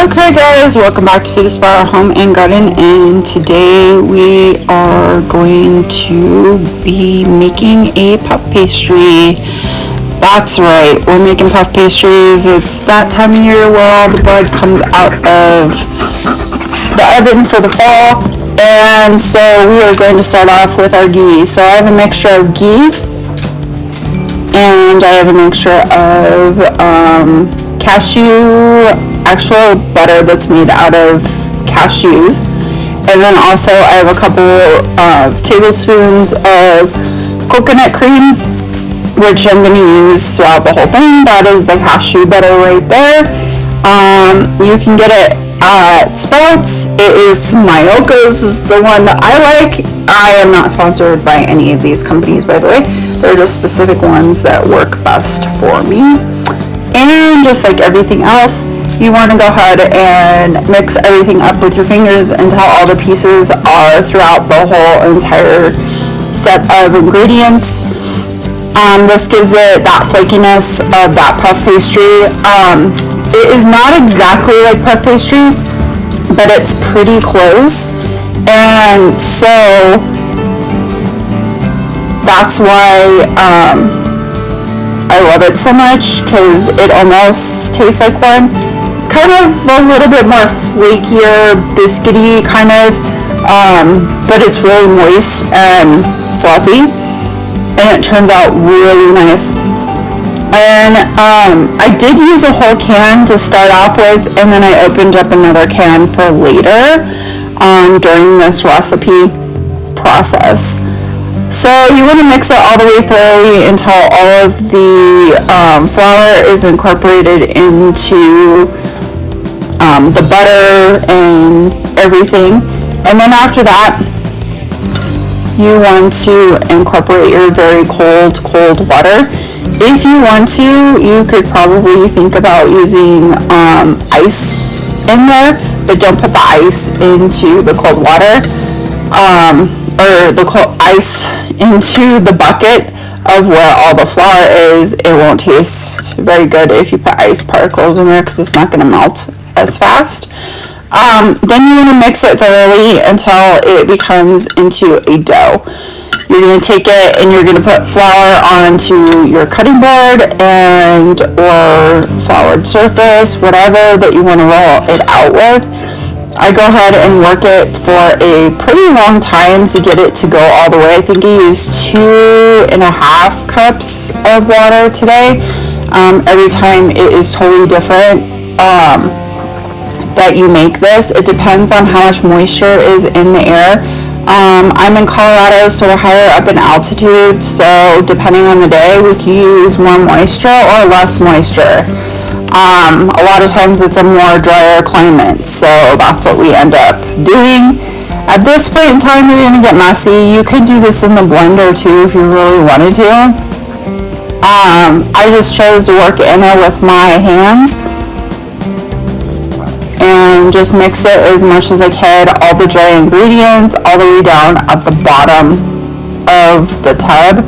Okay guys, welcome back to Food Aspire Home and Garden, and today we are going to be making a puff pastry. That's right, we're making puff pastries. It's that time of year where all the bud comes out of the oven for the fall, and so we are going to start off with our ghee. So I have a mixture of ghee and I have a mixture of cashew, actual butter that's made out of cashews, and then also I have a couple of tablespoons of coconut cream, which I'm going to use throughout the whole thing. That is the cashew butter right there. You can get it at Sprouts. It is Mayoko's is the one that I like. I am not sponsored by any of these companies, by the way. They're just specific ones that work best for me. And just like everything else, you want to go ahead and mix everything up with your fingers until all the pieces are throughout the whole entire set of ingredients. This gives it that flakiness of that puff pastry. It is not exactly like puff pastry, but it's pretty close, and so that's why I love it so much, because it almost tastes like one. It's kind of a little bit more flakier, biscuity kind of, but it's really moist and fluffy, and it turns out really nice. And I did use a whole can to start off with, and then I opened up another can for later during this recipe process. So you want to mix it all the way thoroughly until all of the flour is incorporated into the butter and everything. And then after that, you want to incorporate your very cold water. If you want to, you could probably think about using ice in there, but don't put the ice into the cold water, or the cold ice into the bucket of where all the flour is. It won't taste very good if you put ice particles in there, because it's not going to melt as fast. Then you want to mix it thoroughly until it becomes into a dough. You're going to take it and you're going to put flour onto your cutting board and or floured surface, whatever that you want to roll it out with. I go ahead and work it for a pretty long time to get it to go all the way. I think I used 2.5 cups of water today. Every time it is totally different that you make this. It depends on how much moisture is in the air. I'm in Colorado, so we're higher up in altitude, so depending on the day we can use more moisture or less moisture. A lot of times it's a more drier climate, so that's what we end up doing. At this point in time, you're going to get messy. You could do this in the blender too if you really wanted to. I just chose to work in there with my hands and just mix it as much as I could, all the dry ingredients all the way down at the bottom of the tub.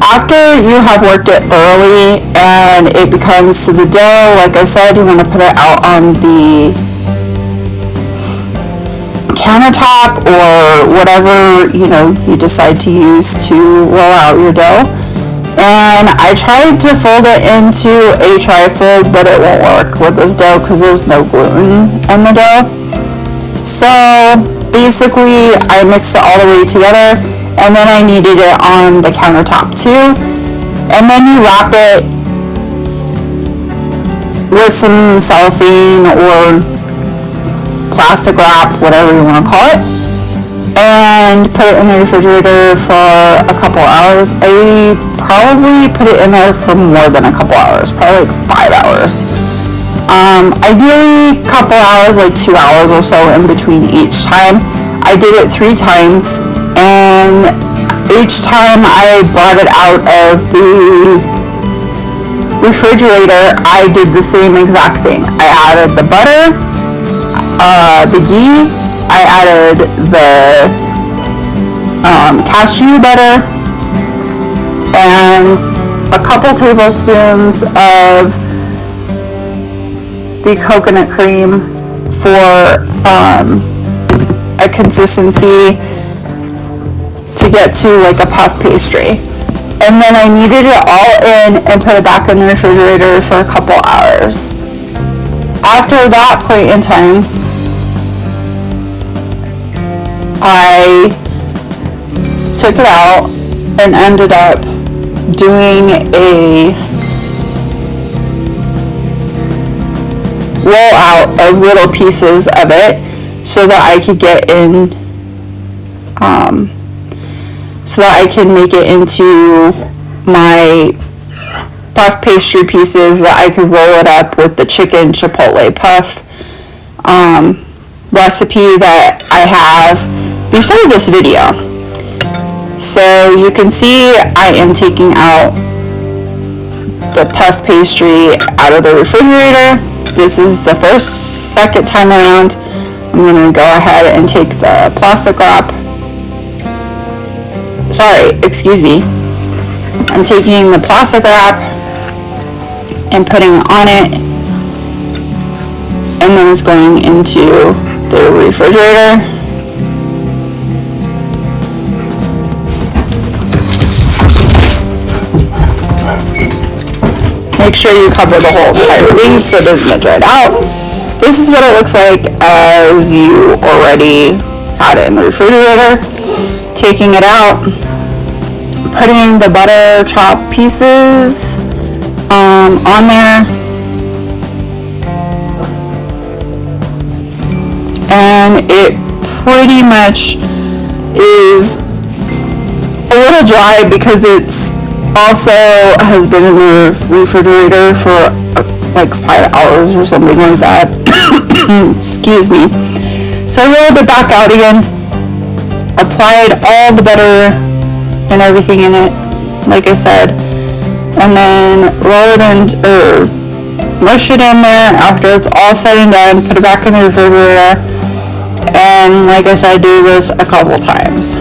After you have worked it thoroughly and it becomes to the dough, like I said, you want to put it out on the countertop or whatever you decide to use to roll out your dough. And I tried to fold it into a tri-fold, but it won't work with this dough because there's no gluten in the dough. So basically I mixed it all the way together, and then I kneaded it on the countertop too. And then you wrap it with some cellophane or plastic wrap, whatever you want to call it, and put it in the refrigerator for a couple hours. I probably put it in there for more than a couple hours, probably like 5 hours. Ideally, a couple hours, like 2 hours or so in between each time. I did it 3 times, and each time I brought it out of the refrigerator, I did the same exact thing. I added the butter, the ghee, I added the cashew butter, and a couple tablespoons of the coconut cream for a consistency to get to like a puff pastry. And then I kneaded it all in and put it back in the refrigerator for a couple hours. After that point in time, I took it out and ended up doing a roll out of little pieces of it so that I could get in, so that I can make it into my puff pastry pieces, that I could roll it up with the chicken chipotle puff recipe that I have before this video. So you can see I am taking out the puff pastry out of the refrigerator. This is the second time around. I'm going to go ahead and take the plastic wrap. Excuse me. I'm taking the plastic wrap and putting it on it, and then it's going into the refrigerator. Make sure you cover the whole entire thing so it doesn't get dried out. This is what it looks like as you already had it in the refrigerator. Taking it out, putting the butter chopped pieces on there, and it pretty much is a little dry because it's also has been in the refrigerator for like 5 hours or something like that. Excuse me. So I rolled it back out again, applied all the butter and everything in it, like I said, and then roll it in, or mush it in there. After it's all said and done, put it back in the refrigerator, and like I said, do this a couple times.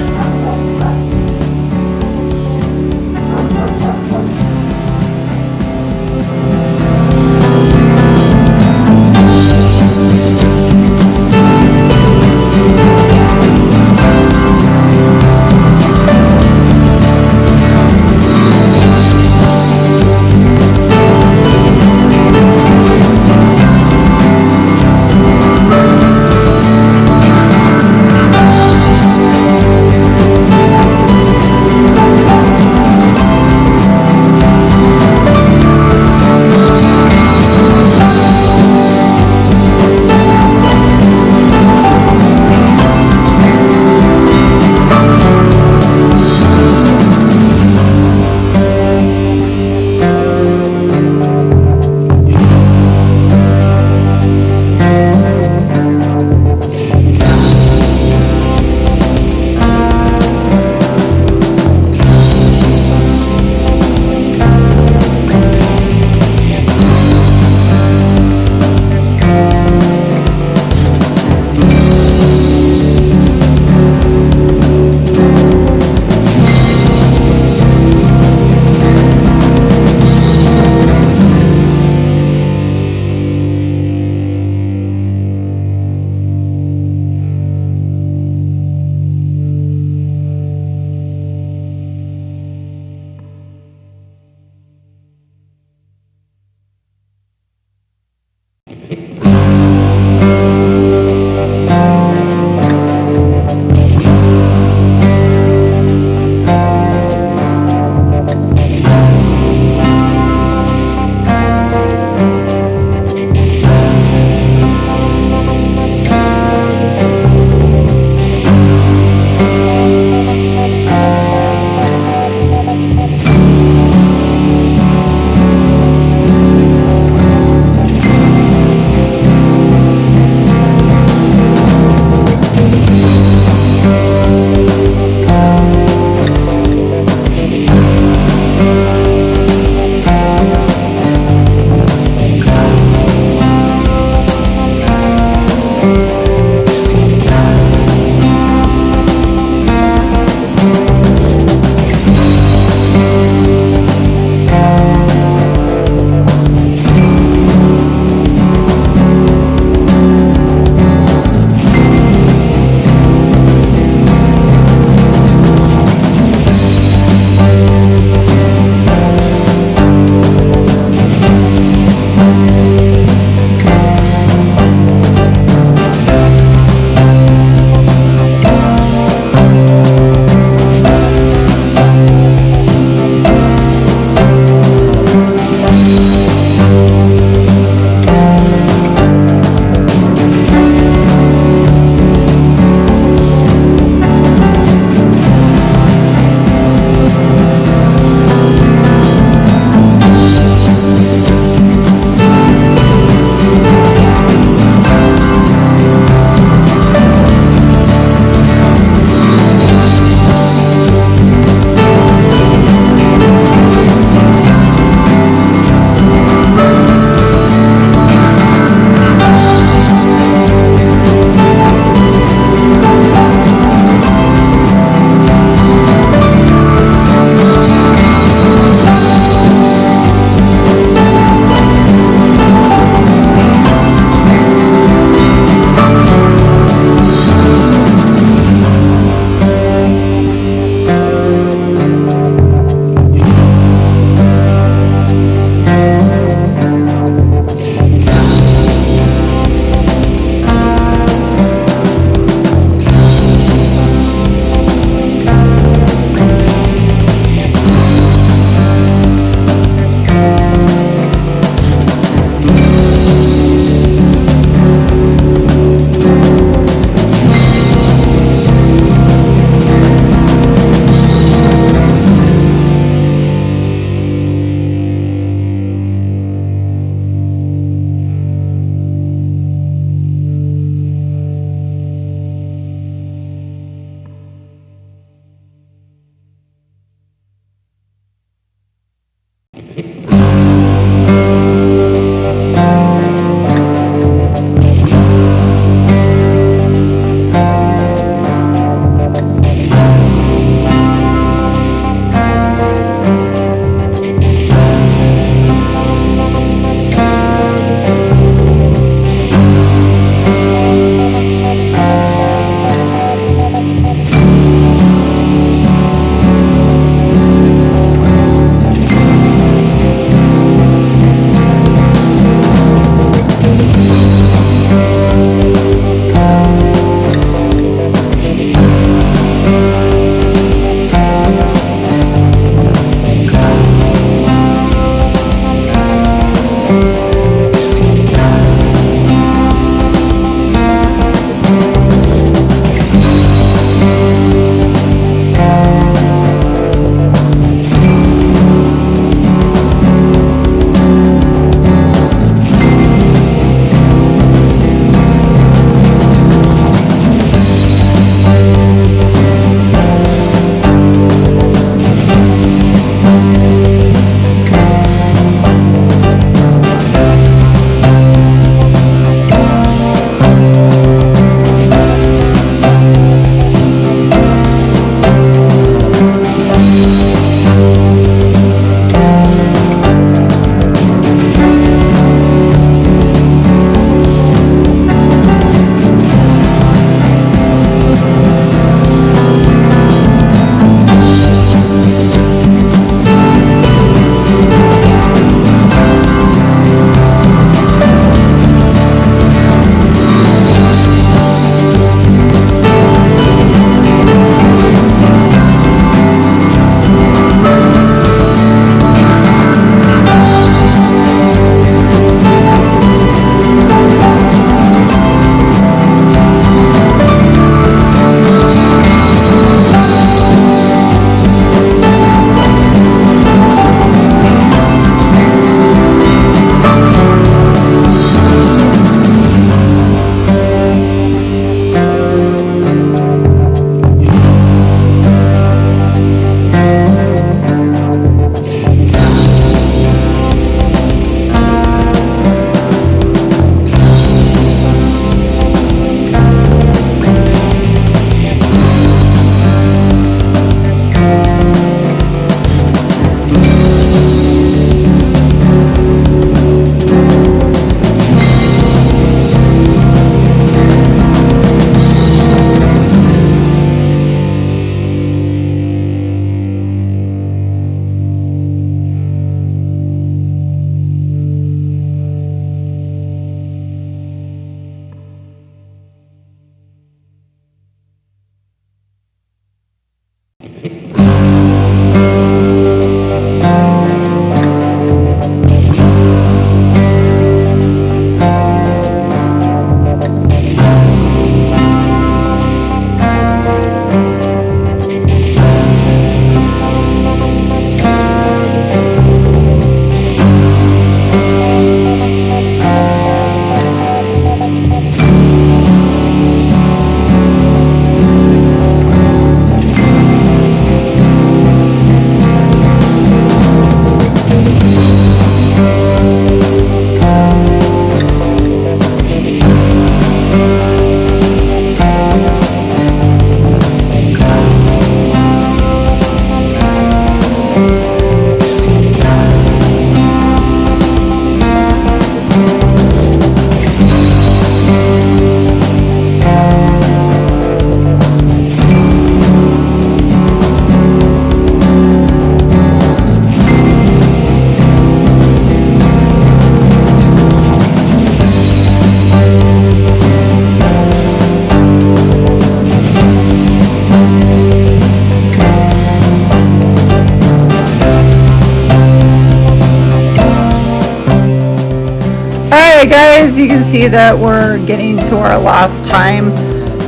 Alright guys, you can see that we're getting to our last time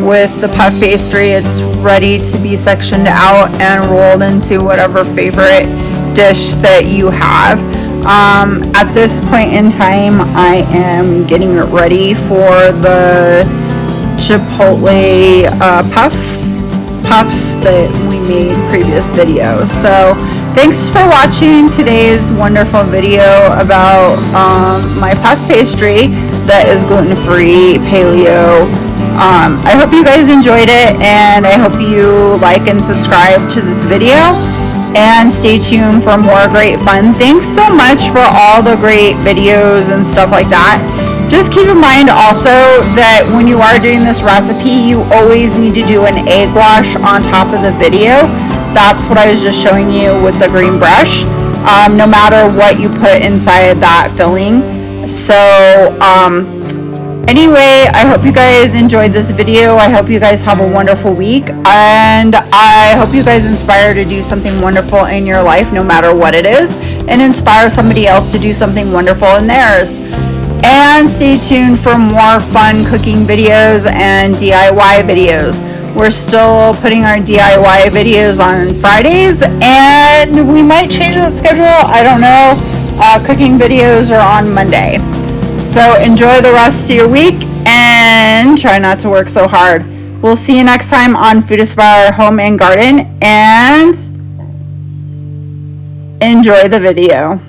with the puff pastry. It's ready to be sectioned out and rolled into whatever favorite dish that you have. At this point in time, I am getting it ready for the chipotle puffs that we made previous videos. So thanks for watching today's wonderful video about my puff pastry that is gluten-free, paleo. I hope you guys enjoyed it, and I hope you like and subscribe to this video, and stay tuned for more great fun. Thanks so much for all the great videos and stuff like that. Just keep in mind also that when you are doing this recipe, you always need to do an egg wash on top of the video. That's what I was just showing you with the green brush, no matter what you put inside that filling. So anyway, I hope you guys enjoyed this video. I hope you guys have a wonderful week, and I hope you guys inspire to do something wonderful in your life, no matter what it is, and inspire somebody else to do something wonderful in theirs. And stay tuned for more fun cooking videos and DIY videos. We're still putting our DIY videos on Fridays, and we might change that schedule. I don't know. Cooking videos are on Monday. So enjoy the rest of your week and try not to work so hard. We'll see you next time on Food Aspire Home and Garden, and enjoy the video.